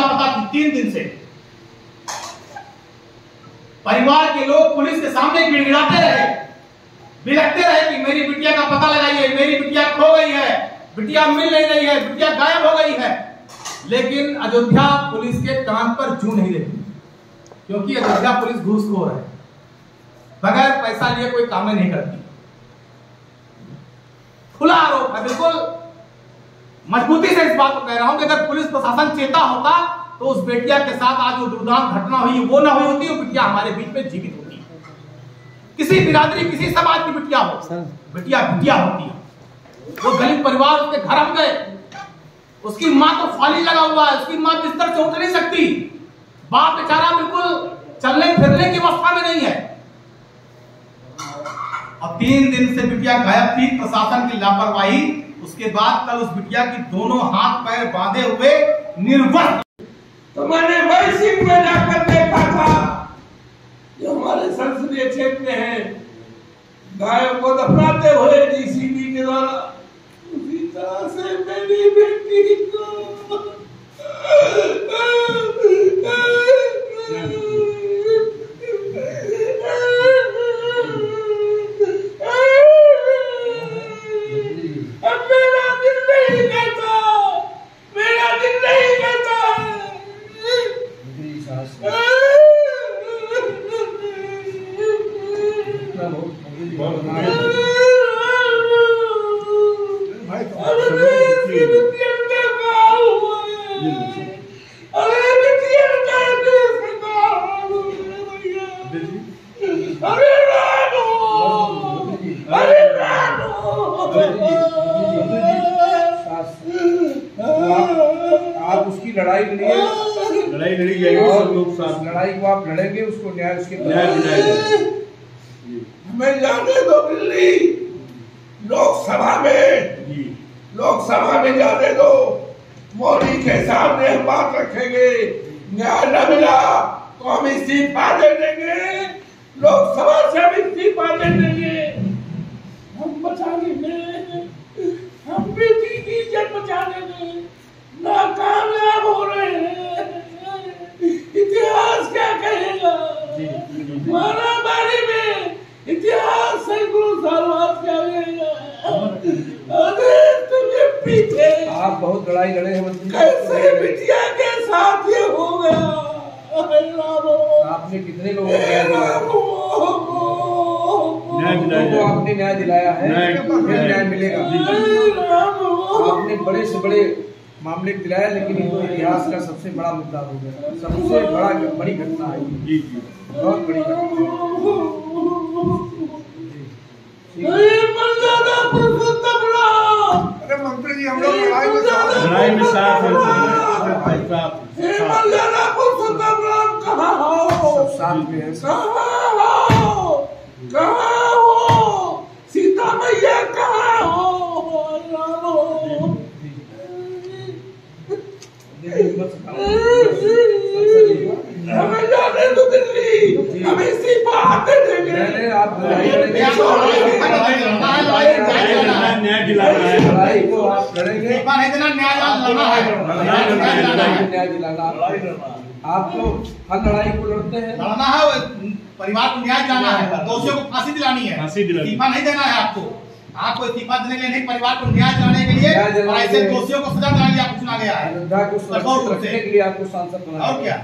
लापता थी 3 दिन से। परिवार के लोग पुलिस के सामने गिड़गिड़ाते रहे, बिलखते रहे कि मेरी बिटिया का पता लगाइए, मेरी बिटिया खो गई है, बिटिया मिल नहीं रही है, बिटिया गायब हो गई है। लेकिन अयोध्या पुलिस के कान पर जू नहीं देती, क्योंकि अयोध्या पुलिस घूसखोर है, बगैर पैसा लिए कोई काम नहीं करती। खुला आरोप है, बिल्कुल मजबूती से इस बात को कह रहा हूं कि अगर पुलिस प्रशासन चेता होता तो उस बेटिया के साथ आज जो दुर्दांत घटना हुई वो ना हुई होती, वो बिटिया हमारे बीच में जीवित होती। किसी बिरादरी, किसी समाज की बिटिया हो, बिटिया बिटिया होती है। वो गरीब परिवार उसके घर हम गए, उसकी मां तो फाली लगा हुआ है, उसकी मां बिस्तर से उठ नहीं सकती, बाप बेचारा बिल्कुल चलने फिरने की अवस्था में नहीं है। और 3 दिन से बिटिया गायब थी, प्रशासन की लापरवाही। उसके बाद कल उस बिटिया की दोनों हाथ पैर बांधे हुए निर्वस्त्र, तो मैंने वही सीट में जाकर देखा था जो हमारे संसदीय क्षेत्र में है, गायों को दफनाते हुए डीसीबी के द्वारा, उसी तरह से मेरी बेटी को आप उसकी लड़ाई लड़िए, लड़ाई लड़ी जाएगी, सब लोग साथ लड़ाई को आप लड़ेंगे, उसको न्याय उसके न्याय दिलाएंगे। हमें जाने दो दिल्ली, लोकसभा में जाने दो, मोदी के सामने हम बात रखेंगे, न्याय न मिला तो हम इस्तीफा दे देंगे, लोकसभा से हम इस्तीफा दे देंगे। हम बचा लेंगे, हम बेटी की इज्जत बचाने में नाकामयाब हो रहे हैं। इतिहास क्या कहेगा? महामारी में इतिहास सैकड़ों साल बाद क्या कहेगा? अरे तुझे पीछे आप बहुत लड़ाई लड़े हैं मंत्री, कैसे बिटिया के साथ ये हो गया? आपने कितने लोगों को आपने न्याय दिलाया है, फिर न्याय मिलेगा। आपने बड़े से बड़े मामले दिलाया, लेकिन ये तो इतिहास का सबसे बड़ा मुद्दा हो गया, सबसे बड़ी घटना है, बहुत बड़ी घटना। अरे मंत्री जी, हम लोग लड़ाई में साथ कहाँ हो? साथ में है, कहाँ हो? सीता मैया कहाँ हो? हमें जाने दो दिल्ली, हम इसी बात देंगे। आप न्याय दिलाना है, लड़ाई को आप लड़ेंगे, नहीं देना, न्याय दिलाना है, न्याय दिलाना। आपको हर लड़ाई को लड़ते हैं, लड़ना है, परिवार को न्याय दिलाना है, दोषियों को फांसी दिलानी है, इस्तीफा नहीं देना है। आपको इस्तीफा देने के लिए नहीं, परिवार को न्याय दिलाने के लिए, और ऐसे दोषियों को सजा दिलाने के लिए आपको चुना गया है। अयोध्या को सुरक्षित रखने के लिए आपको सांसद बनाया, और क्या,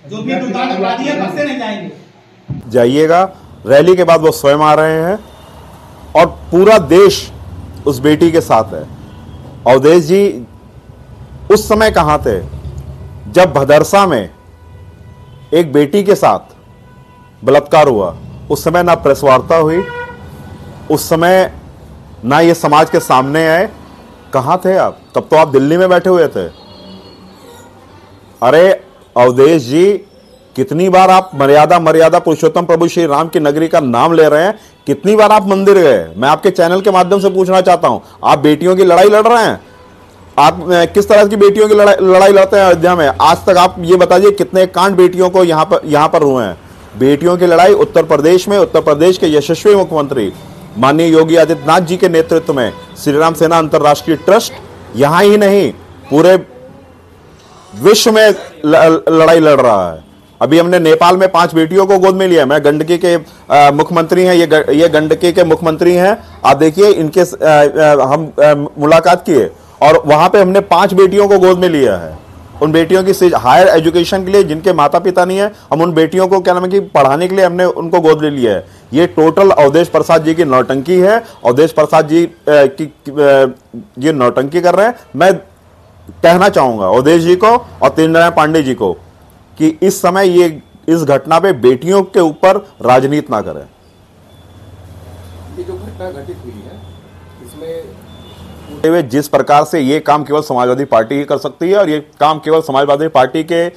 जो भी दुर्दांत अपराधी है बख्शे नहीं जाएंगे। जाइएगा, रैली के बाद वो स्वयं आ रहे हैं और पूरा देश उस बेटी के साथ है। अवधेश जी उस समय कहां थे जब भदरसा में एक बेटी के साथ बलात्कार हुआ? उस समय ना प्रेस वार्ता हुई, उस समय ना ये समाज के सामने आए। कहां थे आप? तब तो आप दिल्ली में बैठे हुए थे। अरे अवधेश जी, कितनी बार आप मर्यादा पुरुषोत्तम प्रभु श्री राम की नगरी का नाम ले रहे हैं, कितनी बार आप मंदिर गए? मैं आपके चैनल के माध्यम से पूछना चाहता हूं, आप बेटियों की लड़ाई लड़ रहे हैं, आप किस तरह की बेटियों की लड़ाई लड़ते हैं अयोध्या में? आज तक आप ये बताइए कितने कांड बेटियों को यहां पर हुए हैं? बेटियों की लड़ाई उत्तर प्रदेश में, उत्तर प्रदेश के यशस्वी मुख्यमंत्री माननीय योगी आदित्यनाथ जी के नेतृत्व में श्री राम सेना अंतर्राष्ट्रीय ट्रस्ट, यहां ही नहीं पूरे विश्व में लड़ाई लड़ रहा है। अभी हमने नेपाल में 5 बेटियों को गोद में लिया। मैं गंडकी के मुख्यमंत्री हैं, ये गंडकी के मुख्यमंत्री हैं। आप देखिए इनके हम मुलाकात किए और वहां पे हमने 5 बेटियों को गोद में लिया है। उन बेटियों की हायर एजुकेशन के लिए जिनके माता पिता नहीं है, हम उन बेटियों को क्या नाम है कि पढ़ाने के लिए हमने उनको गोद ले लिया है। ये टोटल अवधेश प्रसाद जी की नौटंकी है। अवधेश प्रसाद जी ये नौटंकी कर रहे हैं। मैं कहना चाहूंगा अवधेश जी को और तेजनारायण पांडे जी को कि इस समय ये इस घटना पे बेटियों के ऊपर राजनीति ना करें। ये जो घटना घटित हुई है इसमें जिस प्रकार से ये काम केवल समाजवादी पार्टी ही कर सकती है और ये काम केवल समाजवादी पार्टी के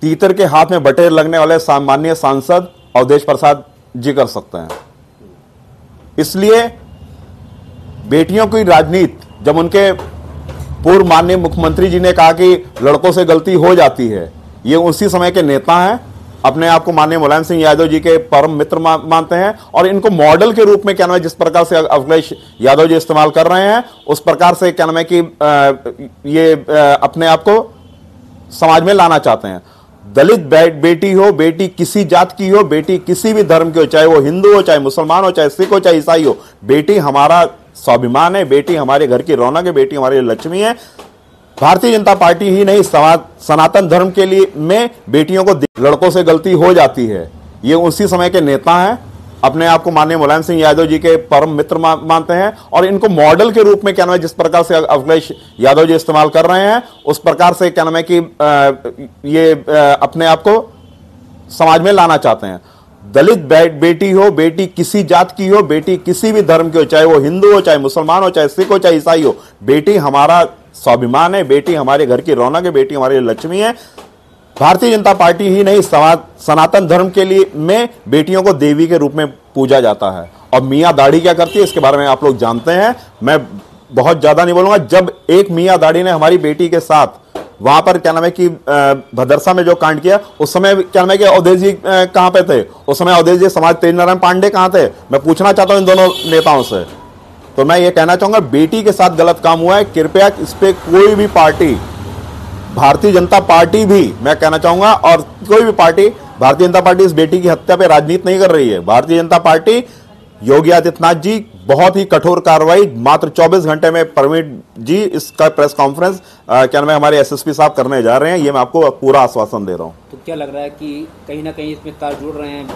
तीतर के हाथ में बटेर लगने वाले सामान्य सांसद अवधेश प्रसाद जी कर सकते हैं। इसलिए बेटियों की राजनीति, जब उनके पूर्व माननीय मुख्यमंत्री जी ने कहा कि लड़कों से गलती हो जाती है, ये उसी समय के नेता हैं, अपने आप को माननीय मुलायम सिंह यादव जी के परम मित्र मानते हैं और इनको मॉडल के रूप में क्या नाम है जिस प्रकार से अखिलेश यादव जी इस्तेमाल कर रहे हैं उस प्रकार से क्या नाम है कि ये अपने आप को समाज में लाना चाहते हैं। दलित बेटी हो, बेटी किसी जात की हो, बेटी किसी भी धर्म की हो, चाहे वो हिंदू हो, चाहे मुसलमान हो, चाहे सिख हो, चाहे ईसाई हो, बेटी हमारा स्वाभिमान है, बेटी हमारे घर की रौनक है, बेटी हमारी लक्ष्मी है। भारतीय जनता पार्टी ही नहीं, सनातन धर्म के लिए में बेटियों को लड़कों से गलती हो जाती है, ये उसी समय के नेता हैं, अपने आप को माननीय मुलायम सिंह यादव जी के परम मित्र मानते हैं और इनको मॉडल के रूप में क्या नाम है जिस प्रकार से अखिलेश यादव जी इस्तेमाल कर रहे हैं उस प्रकार से क्या नाम है कि ये अपने आप को समाज में लाना चाहते हैं। दलित बेटी हो, बेटी किसी जात की हो, बेटी किसी भी धर्म की हो, चाहे वो हिंदू हो, चाहे मुसलमान हो, चाहे सिख हो, चाहे ईसाई हो, बेटी हमारा स्वाभिमान है, बेटी हमारे घर की रौनक है, बेटी हमारी लक्ष्मी है। भारतीय जनता पार्टी ही नहीं, सनातन धर्म के लिए में बेटियों को देवी के रूप में पूजा जाता है। और मियां दाढ़ी क्या करती है इसके बारे में आप लोग जानते हैं, मैं बहुत ज्यादा नहीं बोलूंगा। जब एक मियां दाढ़ी ने हमारी बेटी के साथ वहां पर क्या नाम है कि भदरसा में जो कांड किया, उस समय क्या नाम है कि अवधेश जी कहां पे थे? उस समय अवधेश जी समाज तेजनारायण पांडे कहां थे? मैं पूछना चाहता हूं इन दोनों नेताओं से। तो मैं ये कहना चाहूंगा बेटी के साथ गलत काम हुआ है, कृपया इस पे कोई भी पार्टी, भारतीय जनता पार्टी भी मैं कहना चाहूंगा और कोई भी पार्टी, भारतीय जनता पार्टी इस बेटी की हत्या पे राजनीति नहीं कर रही है। भारतीय जनता पार्टी, योगी आदित्यनाथ जी बहुत ही कठोर कार्रवाई मात्र 24 घंटे में परमिट जी इसका प्रेस कॉन्फ्रेंस क्या नाम है हमारे एसएसपी साहब करने जा रहे हैं, ये मैं आपको पूरा आश्वासन दे रहा हूं। तो क्या लग रहा है कि कहीं ना कहीं इसमें तार जुड़ रहे हैं?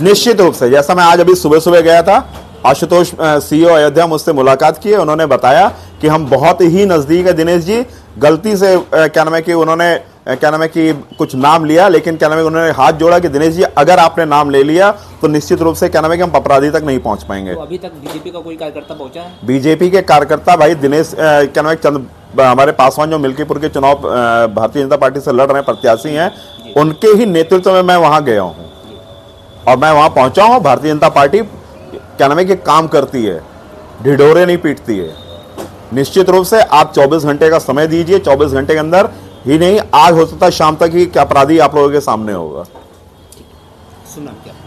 निश्चित रूप से, जैसा मैं आज अभी सुबह सुबह गया था, आशुतोष सीओ अयोध्या मुझसे मुलाकात की, उन्होंने बताया कि हम बहुत ही नजदीक है दिनेश जी। गलती से क्या नाम है कि उन्होंने क्या नाम है कि कुछ नाम लिया, लेकिन क्या नाम है उन्होंने हाथ जोड़ा कि दिनेश जी अगर आपने नाम ले लिया तो निश्चित रूप से क्या नाम है कि हम अपराधी तक नहीं पहुंच पाएंगे। तो अभी तक बीजेपी का कोई कार्यकर्ता पहुंचा है? बीजेपी के कार्यकर्ता भाई दिनेश क्या नाम है चंद हमारे पासवान जो मिल्कीपुर के चुनाव भारतीय जनता पार्टी से लड़ रहे हैं प्रत्याशी हैं, उनके ही नेतृत्व में मैं वहां गया हूं और मैं वहां पहुंचा हूं। भारतीय जनता पार्टी क्या नाम है कि काम करती है, ढिढोरे नहीं पीटती है। निश्चित रूप से आप 24 घंटे का समय दीजिए, 24 घंटे के अंदर ही नहीं, आज हो सकता है शाम तक ही अपराधी आप लोगों के सामने होगा।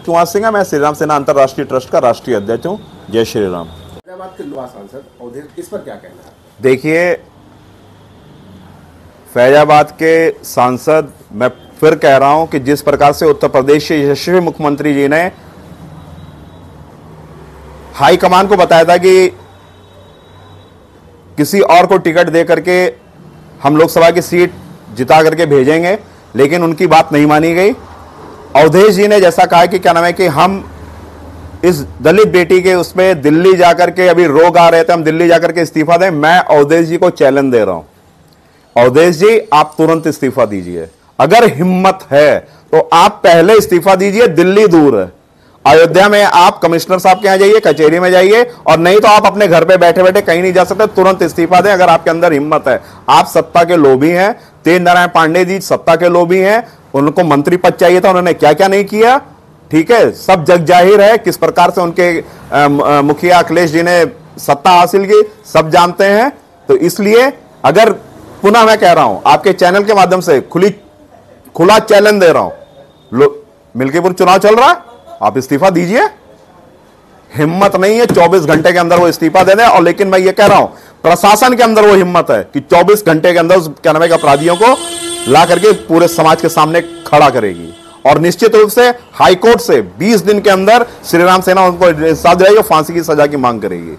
कुमार सिंह, मैं श्री राम सेना अंतरराष्ट्रीय ट्रस्ट का राष्ट्रीय अध्यक्ष हूँ। जय श्री राम। फैजाबाद के युवा सांसद अवधेश, इस पर क्या कहना है? देखिए, फैजाबाद के सांसद, मैं फिर कह रहा हूं कि जिस प्रकार से उत्तर प्रदेश के यशस्वी मुख्यमंत्री जी ने हाईकमान को बताया था कि किसी और को टिकट दे करके हम लोकसभा की सीट जिता करके भेजेंगे, लेकिन उनकी बात नहीं मानी गई। अवधेश जी ने जैसा कहा कि क्या नाम है कि हम इस दलित बेटी के उसमें दिल्ली जाकर के, अभी रोग आ रहे थे, हम दिल्ली जाकर के इस्तीफा दें। मैं अवधेश जी को चैलेंज दे रहा हूं, अवधेश जी आप तुरंत इस्तीफा दीजिए। अगर हिम्मत है तो आप पहले इस्तीफा दीजिए, दिल्ली दूर है, अयोध्या में आप कमिश्नर साहब के यहां जाइए, कचहरी में जाइए, और नहीं तो आप अपने घर पे बैठे बैठे कहीं नहीं जा सकते, तुरंत इस्तीफा दें अगर आपके अंदर हिम्मत है। आप सत्ता के लोभी हैं, तेजनारायण पांडे जी सत्ता के लोभी हैं, उनको मंत्री पद चाहिए था, उन्होंने क्या क्या नहीं किया, ठीक है, सब जग जाहिर है किस प्रकार से उनके मुखिया अखिलेश जी ने सत्ता हासिल की, सब जानते हैं। तो इसलिए अगर पुनः मैं कह रहा हूं, आपके चैनल के माध्यम से खुला चैलेंज दे रहा हूं, मिल्कीपुर चुनाव चल रहा है, आप इस्तीफा दीजिए। हिम्मत नहीं है 24 घंटे के अंदर वो इस्तीफा दे दें। और लेकिन मैं ये कह रहा हूं, प्रशासन के अंदर वो हिम्मत है कि 24 घंटे के अंदर उस क्या नाम है अपराधियों को ला करके पूरे समाज के सामने खड़ा करेगी। और निश्चित रूप से हाईकोर्ट से 20 दिन के अंदर श्रीराम सेना उनको इंसाफ दिलाएगी और फांसी की सजा की मांग करेगी।